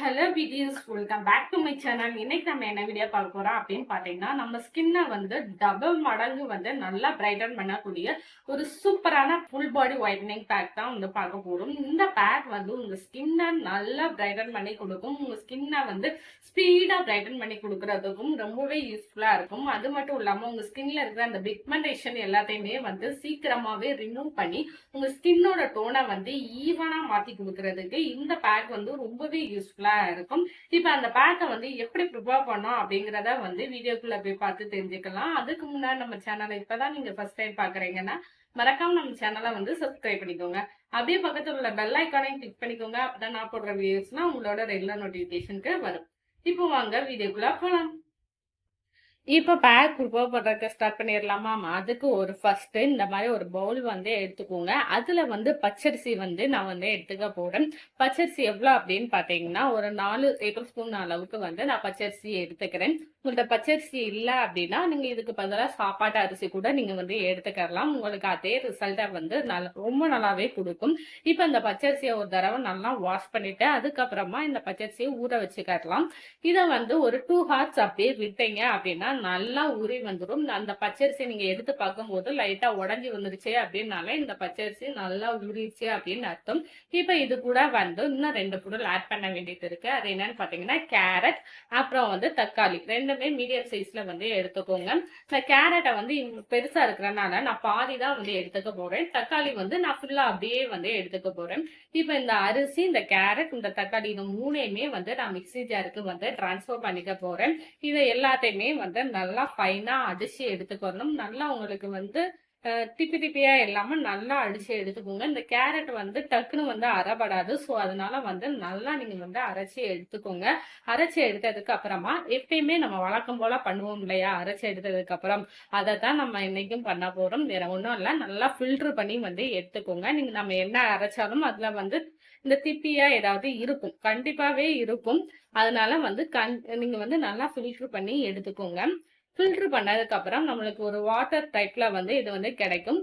Hello BTS, welcome back to my channel. இன்னைக்கு நம்ம என்ன வீடியோ பார்க்க போறோம் அப்படின்னு பார்த்தீங்கன்னா, நம்ம ஸ்கின்னை வந்து டபுள் மடங்கு வந்து நல்லா பிரைட்டன் பண்ணக்கூடிய ஒரு சூப்பரான ஃபுல் பாடி ஒயிட்னிங் பேக் தான் வந்து பார்க்க போறோம். இந்த பேக் வந்து உங்க ஸ்கின்னை நல்லா பிரைட்டன் பண்ணி கொடுக்கும். உங்க ஸ்கின்னை வந்து ஸ்பீடா பிரைட்டன் பண்ணி கொடுக்கறதுக்கும் ரொம்பவே யூஸ்ஃபுல்லா இருக்கும். அது மட்டும் இல்லாம உங்க ஸ்கின்ல இருக்கிற அந்த பிக்மெண்டேஷன் எல்லாத்தையுமே வந்து சீக்கிரமாவே ரிமூவ் பண்ணி உங்க ஸ்கின்னோட டோனை வந்து ஈவனா மாத்தி கொடுக்கறதுக்கு இந்த பேக் வந்து ரொம்பவே யூஸ்ஃபுல்லா இருக்கும். இப்ப அந்த பேக்கை வந்து எப்படி ப்ரிப்பேர் பண்ணோம் அப்படிங்கறத வந்து வீடியோக்குள்ள போய் பார்த்து தெரிஞ்சுக்கலாம். அதுக்கு முன்னாடி நம்ம சேனலை இப்பதான் நீங்க ஃபர்ஸ்ட் டைம் பாக்குறீங்கன்னா மறக்காம நம்ம சேனலை வந்து சப்ஸ்கிரைப் பண்ணிக்கோங்க. அப்படியே பக்கத்துல உள்ள பெல் ஐக்கானையும் கிளிக் பண்ணிக்கோங்க. அப்பதான் நான் போடுற வீடியோஸ்லாம் உங்களோட ரெகுலர் நோட்டிபிகேஷனுக்கு வரும். இப்போ வாங்க வீடியோக்குள்ள போலாம். இப்போ பேக் ப்ரிப்பேர் பண்ணுறதுக்கு ஸ்டார்ட் பண்ணிடலாமா? அதுக்கு ஒரு ஃபர்ஸ்ட்டு இந்த மாதிரி ஒரு பவுல் வந்து எடுத்துக்கோங்க. அதில் வந்து பச்சரிசி வந்து நான் வந்து எடுத்துக்க போகிறேன். பச்சரிசி எவ்வளோ அப்படின்னு பார்த்தீங்கன்னா, ஒரு 4 டேபிள் ஸ்பூன் அளவுக்கு வந்து நான் பச்சரிசி எடுத்துக்கிறேன். உங்கள்கிட்ட பச்சரிசி இல்லை அப்படின்னா நீங்கள் இதுக்கு பதிலாக சாப்பாட்டு அரிசி கூட நீங்கள் வந்து எடுத்துக்கலாம். உங்களுக்கு அதே ரிசல்ட்டை வந்து ரொம்ப நல்லாவே கொடுக்கும். இப்போ இந்த பச்சரிசியை ஒரு தடவை நல்லா வாஷ் பண்ணிவிட்டு அதுக்கப்புறமா இந்த பச்சரிசியை ஊற வச்சுக்கலாம். இதை வந்து ஒரு 2 ஹார்ஸ் அப்படியே விட்டீங்க அப்படின்னா நல்லா ஊறி வந்துடும். அந்த பச்சரிசி நீங்க எடுத்து பார்க்கும்போது லைட்டா உடஞ்சி வந்துருச்சு அப்படின்னாலே இந்த பச்சரிசி நல்லா ஊறிடுச்சு அப்படின்னு அர்த்தம். இப்ப இது கூட வந்து இன்னும் 2 பொருள் ஆட் பண்ண வேண்டியது இருக்கு. அது என்னன்னு பாத்தீங்கன்னா கேரட், அப்புறம் வந்து தக்காளி ரெண்டுமே மீடியம் சைஸ்ல வந்து எடுத்துக்கோங்க. இந்த கேரட்டை வந்து பெருசா இருக்கிறனால நான் பாதி தான் வந்து எடுத்துக்க போறேன். தக்காளி வந்து நான் ஃபுல்லா அப்படியே வந்து எடுத்துக்க போறேன். இப்ப இந்த அரிசி, இந்த கேரட், இந்த தக்காளி இந்த மூணையுமே வந்து நான் மிக்ஸி ஜாருக்கு வந்து டிரான்ஸ்ஃபர் பண்ணிக்க போறேன். இதை எல்லாத்தையுமே வந்து நல்லா ஃபைனா அடிச்சு எடுத்துக்கணும். நல்லா உங்களுக்கு வந்து திப்பி திப்பியா இல்லாம நல்லா அடிச்சு எடுத்துக்கோங்க. இந்த கேரட் வந்து டக்குன்னு வந்து அரைபடாது. ஸோ அதனால வந்து நல்லா நீங்க வந்து அரைச்சி எடுத்துக்கோங்க. அரைச்சி எடுத்ததுக்கு அப்புறமா எப்பயுமே நம்ம வழக்கம் போல பண்ணுவோம் இல்லையா? அரைச்சி எடுத்ததுக்கு அப்புறம் அதை தான் நம்ம இன்னைக்கும் பண்ண போறோம். வேற ஒன்றும் இல்லை, நல்லா ஃபில்டர் பண்ணி வந்து எடுத்துக்கோங்க. நீங்க நம்ம என்ன அரைச்சாலும் அதுல வந்து இந்த திப்பியா ஏதாவது இருக்கும், கண்டிப்பாவே இருக்கும். அதனால வந்து நீங்க வந்து நல்லா ஃபில்டர் பண்ணி எடுத்துக்கோங்க. ஃபில்டர் பண்ணதுக்கு அப்புறம் நம்மளுக்கு ஒரு வாட்டர் டைப்ல வந்து இது வந்து கிடைக்கும்.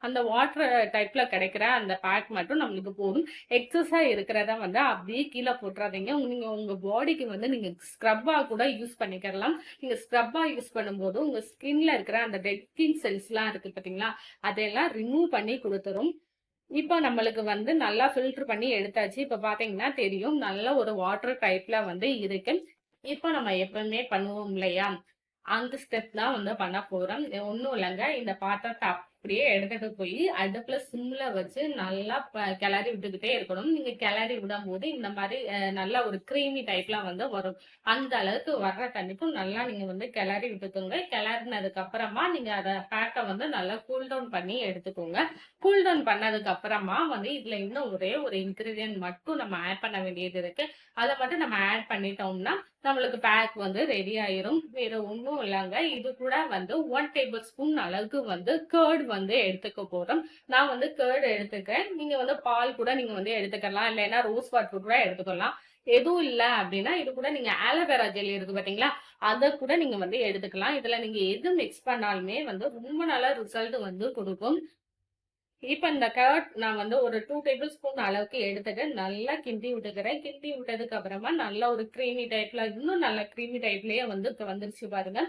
அந்த வாட்டர் டைப்ல கிடைக்கிற அந்த பேக் மட்டும் நம்மளுக்கு போதும். எக்ஸஸா இருக்கிறத வந்து அப்படியே கீழே போட்டுறாதீங்க. நீங்க உங்க பாடிக்கு வந்து நீங்க ஸ்க்ரப்பா கூட யூஸ் பண்ணிக்கலாம். நீங்க ஸ்க்ரப்பா யூஸ் பண்ணும்போது உங்க ஸ்கின்ல இருக்கிற அந்த டெட் ஸ்கின் செல்ஸ் எல்லாம் இருக்கு பாத்தீங்களா, அதையெல்லாம் ரிமூவ் பண்ணி கொடுத்துரும். இப்போ நம்மளுக்கு வந்து நல்லா ஃபில்டர் பண்ணி எடுத்தாச்சு. இப்போ பார்த்தீங்கன்னா தெரியும், நல்ல ஒரு வாட்டர் டைப்ல வந்து இருக்கு. இப்போ நம்ம எப்பவுமே பண்ணுவோம் இல்லையா, அந்த ஸ்டெப் தான் வந்து பண்ண போறோம். ஒன்றும் இல்லைங்க, இந்த பாத்திரத்தை அப்படியே எடுத்துட்டு போய் அடுப்புல சிம்ல வச்சு நல்லா கிளறி விட்டுக்கிட்டே இருக்கணும். நீங்க கிளறி விடும் போது இந்த மாதிரி நல்ல ஒரு கிரீமி டைப்ல வந்து வரும். அந்த அளவுக்கு வர்ற தண்ணிக்கும் நல்லா நீங்க வந்து கிளறி விட்டுக்கோங்க. கிளறினதுக்கு அப்புறமா நீங்க அதை பேக்கை வந்து நல்லா கூல் டவுன் பண்ணி எடுத்துக்கோங்க. கூல் டவுன் பண்ணதுக்கு அப்புறமா வந்து இதுல இன்னும் ஒரே ஒரு இன்கிரீடியன்ட் மட்டும் நம்ம ஆட் பண்ண வேண்டியது இருக்கு. அதை மட்டும் நம்ம ஆட் பண்ணிட்டோம்னா நம்மளுக்கு பேக் வந்து ரெடி ஆயிரும். வேற ஒன்றும் இல்லைங்க, இது கூட வந்து 1 டேபிள் ஸ்பூன் அளவுக்கு வந்து கர்ட் வந்து எடுத்துக்க போறோம். நான் வந்து கர்ட் எடுத்துக்கிறேன். நீங்க வந்து பால் கூட நீங்க வந்து எடுத்துக்கலாம், இல்லைன்னா ரோஸ் வாட்டர் கூட எடுத்துக்கலாம். எதுவும் இல்லை அப்படின்னா இது கூட நீங்க ஆலோவேரா ஜெல் இருக்கு பாத்தீங்களா, அதை கூட நீங்க வந்து எடுத்துக்கலாம். இதுல நீங்க எது மிக்ஸ் பண்ணாலுமே வந்து ரொம்ப நல்ல ரிசல்ட் வந்து கொடுக்கும். இப்ப இந்த கர்ட் நான் வந்து ஒரு 2 டேபிள் ஸ்பூன் அளவுக்கு எடுத்துட்டு நல்லா கிண்டி விட்டுக்கிறேன். கிண்டி விட்டதுக்கு அப்புறமா நல்ல ஒரு கிரீமி டைப்ல, இன்னும் நல்ல கிரீமி டைப்லயே வந்து இப்ப வந்துருச்சு பாருங்க.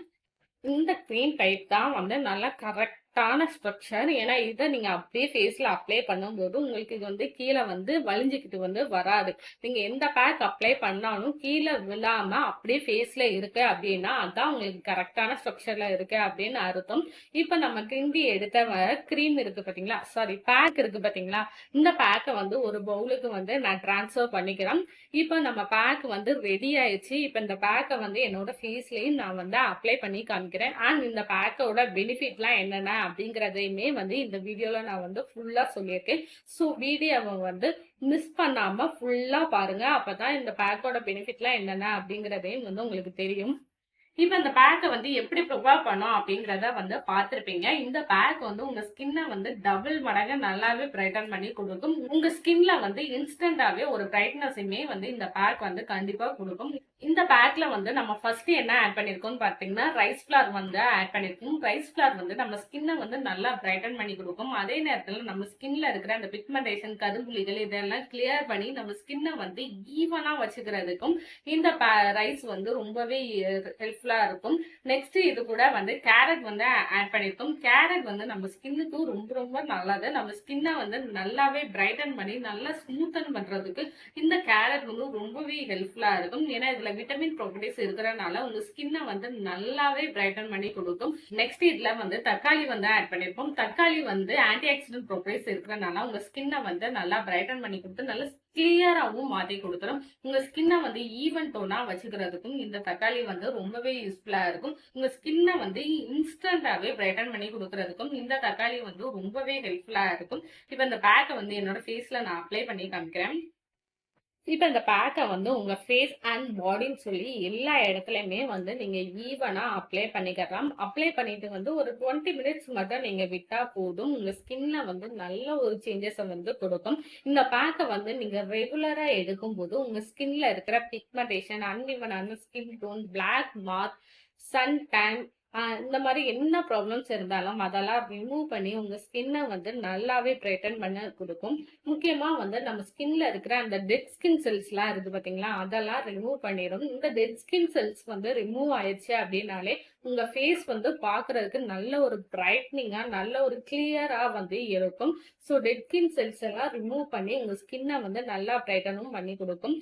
இந்த கிரீம் டைப் தான் வந்து நல்லா கரெக்டான ஸ்ட்ரக்சர். ஏன்னா இதை நீங்க அப்படியே ஃபேஸ்ல அப்ளை பண்ணும்போது உங்களுக்கு இது வந்து கீழே வந்து வலிஞ்சுக்கிட்டு வந்து வராது. நீங்க எந்த பேக் அப்ளை பண்ணாலும் கீழே விழாம அப்படியே ஃபேஸ்ல இருக்கு அப்படின்னா அதான் உங்களுக்கு கரெக்டான ஸ்ட்ரக்சர்ல இருக்கு அப்படின்னு அர்த்தம். இப்ப நம்ம கிண்டி எடுத்த கிரீம் இருக்கு பாத்தீங்களா, சாரி பேக் இருக்கு பாத்தீங்களா, இந்த பேக்கை வந்து ஒரு பவுலுக்கு வந்து நான் டிரான்ஸ்ஃபர் பண்ணிக்கிறேன். இப்போ நம்ம பேக் வந்து ரெடி ஆயிடுச்சு. இப்போ இந்த பேக்கை வந்து என்னோட ஃபேஸ்லயும் நான் வந்து அப்ளை பண்ணி காமிக்கிறேன். அண்ட் இந்த பேக்கோட பெனிஃபிட்லாம் என்னென்ன அப்படிங்கிறதையுமே வந்து இந்த வீடியோல நான் வந்து ஃபுல்லா சொல்லியிருக்கேன். ஸோ வீடியோவை வந்து மிஸ் பண்ணாம ஃபுல்லா பாருங்க. அப்பதான் இந்த பேக்கோட பெனிஃபிட்லாம் என்னென்ன அப்படிங்கிறதையும் வந்து உங்களுக்கு தெரியும். இப்ப இந்த பேக்கை வந்து எப்படி ப்ரிப்பேர் பண்ணோம் அப்படிங்கிறத வந்து பார்த்திருப்பீங்க. இந்த பேக் வந்து உங்க ஸ்கின்னை வந்து டபுள் மடங்கு நல்லாவே பிரைட்டன் பண்ணி கொடுக்கும். உங்க ஸ்கின்ல வந்து இன்ஸ்டன்டாவே ஒரு பிரைட்னஸுமே வந்து இந்த பேக் வந்து கண்டிப்பா கொடுக்கும். இந்த பேக்ல வந்து நம்ம ஃபர்ஸ்ட் என்ன ஆட் பண்ணிருக்கோம்னு பாத்தீங்கன்னா ரைஸ் ஃபிளார் வந்து ஆட் பண்ணிருக்கோம். ரைஸ் ஃபிளார் வந்து நம்ம ஸ்கின்னை வந்து நல்லா பிரைட்டன் பண்ணி கொடுக்கும். அதே நேரத்துல நம்ம ஸ்கின்ல இருக்கிற அந்த பிக்மெண்டேஷன் கரும்புள்ளிகள் இதெல்லாம் கிளியர் பண்ணி நம்ம ஸ்கின்னை வந்து ஈவனா வச்சுக்கிறதுக்கும் இந்த ரைஸ் வந்து ரொம்பவே ஹெல்ப்ஃபுல்லா இருக்கும். நெக்ஸ்ட் இது கூட வந்து கேரட் வந்து ஆட் பண்ணிருக்கோம். கேரட் வந்து நம்ம ஸ்கின்னுக்கு ரொம்ப ரொம்ப நல்லது. நம்ம ஸ்கின்னை வந்து நல்லாவே பிரைட்டன் பண்ணி நல்லா ஸ்மூத்தன் பண்றதுக்கு இந்த கேரட் வந்து ரொம்பவே ஹெல்ப்ஃபுல்லா இருக்கும். ஏன்னா இதுல விட்டமின் ப்ராப்பர்ட்டிஸ் இருக்கிறனால உங்க ஸ்கின்னை வந்து நல்லாவே பிரைட்டன் பண்ணி கொடுக்கும். நெக்ஸ்ட் இதுல வந்து தக்காளி வந்து ஆட் பண்ணிருப்போம். தக்காளி வந்து ஆன்டி ஆக்சிடென்ட் ப்ராப்பர்ட்டிஸ் இருக்கிறனால உங்க ஸ்கின்னை வந்து நல்லா பிரைட்டன் பண்ணி கொடுத்து நல்லா கிளியராகவும் மாத்தி கொடுத்துரும். உங்க ஸ்கின்னை வந்து ஈவன் டோனா வச்சுக்கிறதுக்கும் இந்த தக்காளி வந்து ரொம்பவே யூஸ்ஃபுல்லா இருக்கும். உங்க ஸ்கின்னை வந்து இன்ஸ்டன்டாவே பிரைட்டன் பண்ணி கொடுக்கறதுக்கும் இந்த தக்காளி வந்து ரொம்பவே ஹெல்ப்ஃபுல்லா இருக்கும். இப்ப இந்த பேக்கை வந்து என்னோட ஃபேஸ்ல நான் அப்ளை பண்ணி காமிக்கிறேன். இப்ப இந்த பேக்கை வந்து உங்க ஃபேஸ் அண்ட் பாடின்னு சொல்லி எல்லா இடத்துலயுமே வந்து நீங்க ஈவனா அப்ளை பண்ணிக்கலாம். அப்ளை பண்ணிட்டு வந்து ஒரு 20 மினிட்ஸ் மட்டும் நீங்க விட்டா போதும். உங்க ஸ்கின்ல வந்து நல்ல ஒரு சேஞ்சஸை வந்து கொடுக்கும். இந்த பேக்கை வந்து நீங்க ரெகுலரா எடுக்கும் போது உங்க ஸ்கின்ல இருக்கிற பிக்மெண்டேஷன், அன்இவனான skin tone, black mark, sun tan இந்த மாதிரி என்ன ப்ராப்ளம்ஸ் இருந்தாலும் அதெல்லாம் ரிமூவ் பண்ணி உங்க ஸ்கின்னை வந்து நல்லாவே பிரைட்டன் பண்ண கொடுக்கும். முக்கியமா வந்து நம்ம ஸ்கின்ல இருக்கிற அந்த டெட் ஸ்கின் செல்ஸ் எல்லாம் இருக்கு பாத்தீங்களா, அதெல்லாம் ரிமூவ் பண்ணிடும். இந்த டெட் ஸ்கின் செல்ஸ் வந்து ரிமூவ் ஆயிடுச்சு அப்படின்னாலே உங்க ஃபேஸ் வந்து பாக்குறதுக்கு நல்ல ஒரு பிரைட்னிங்கா நல்ல ஒரு கிளியரா வந்து இருக்கும். ஸோ டெட் ஸ்கின் செல்ஸ் எல்லாம் ரிமூவ் பண்ணி உங்க ஸ்கின்னை வந்து நல்லா பிரைட்டனும் பண்ணி கொடுக்கும்.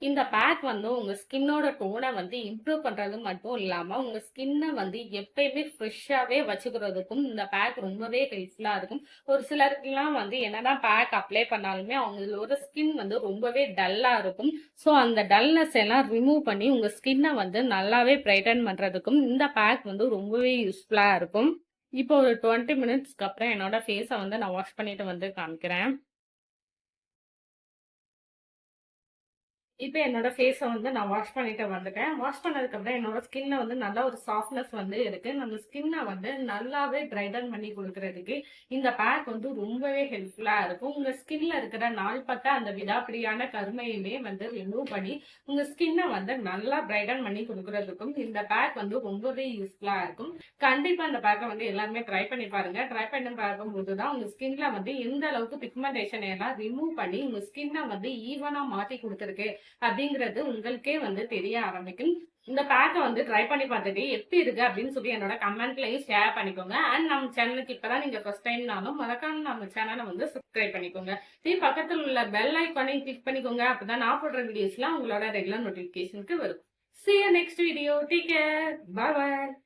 இந்த பேக் வந்து உங்க ஸ்கின்னோட டோனை வந்து இம்ப்ரூவ் பண்றது மட்டும் இல்லாம உங்க ஸ்கின்னை வந்து எப்பயுமே ஃப்ரெஷ்ஷாவே வச்சுக்கிறதுக்கும் இந்த பேக் ரொம்பவே ஹெல்ப்ஃபுல்லா இருக்கும். ஒரு சிலருக்குலாம் வந்து என்னதான் பேக் அப்ளை பண்ணாலுமே அவங்களோட ஸ்கின் வந்து ரொம்பவே டல்லா இருக்கும். ஸோ அந்த டல்னஸ் எல்லாம் ரிமூவ் பண்ணி உங்க ஸ்கின்னை வந்து நல்லாவே பிரைட்டன் பண்றதுக்கும் இந்த பேக் வந்து ரொம்பவே யூஸ்ஃபுல்லா இருக்கும். இப்போ ஒரு 20 மினிட்ஸ்க்கு அப்புறம் என்னோட ஃபேஸை வந்து நான் வாஷ் பண்ணிட்டு வந்து காமிக்கிறேன். இப்ப என்னோட ஃபேஸ வந்து நான் வாஷ் பண்ணிட்டு வந்துட்டேன். வாஷ் பண்ணதுக்கப்புறம் என்னோட ஸ்கின்ல வந்து நல்ல ஒரு சாஃப்ட்னஸ் வந்து இருக்கு. நம்ம ஸ்கின்ன வந்து நல்லாவே பிரைட்டன் பண்ணி குடுக்குறதுக்கு இந்த பேக் வந்து ரொம்பவே ஹெல்ப்ஃபுல்லா இருக்கும். உங்க ஸ்கின்ல இருக்கிற நாள்பட்ட அந்த விடாப்பிடியான கருமையுமே வந்து ரிமூவ் பண்ணி உங்க ஸ்கின்ன வந்து நல்லா பிரைட்டன் பண்ணி குடுக்குறதுக்கும் இந்த பேக் வந்து ரொம்பவே யூஸ்ஃபுல்லா இருக்கும். கண்டிப்பா இந்த பேக்க வந்து எல்லாருமே ட்ரை பண்ணி பாருங்க. ட்ரை பண்ணி பார்க்கும்போது தான் உங்க ஸ்கின்ல வந்து எந்த அளவுக்கு பிக்மெண்டேஷன் எல்லாம் ரிமூவ் பண்ணி உங்க ஸ்கின்ன வந்து ஈவனா மாத்தி குடுத்துருக்கு அப்படிங்கிறது உங்களுக்கே வந்து தெரிய ஆரம்பிக்கும். இந்த பேக்கை வந்து ட்ரை பண்ணி பார்த்துட்டு எப்படி இருக்கு அப்படின்னு சொல்லி என்னோட கமெண்ட்லயும் ஷேர் பண்ணிக்கோங்க. அண்ட் நம்ம சேனலுக்கு இப்பதான் நீங்க ஃபர்ஸ்ட் டைம்னாலும் மறக்காம நம்ம சேனலை வந்து சப்ஸ்கிரைப் பண்ணிக்கோங்க. இதே பக்கத்தில் உள்ள பெல் ஐக்கானையும் கிளிக் பண்ணிக்கோங்க. அப்பதான் நான் போடுற வீடியோஸ்லாம் உங்களோட ரெகுலர் நோட்டிபிகேஷனுக்கு வரும். See you next video. Take care. Bye bye.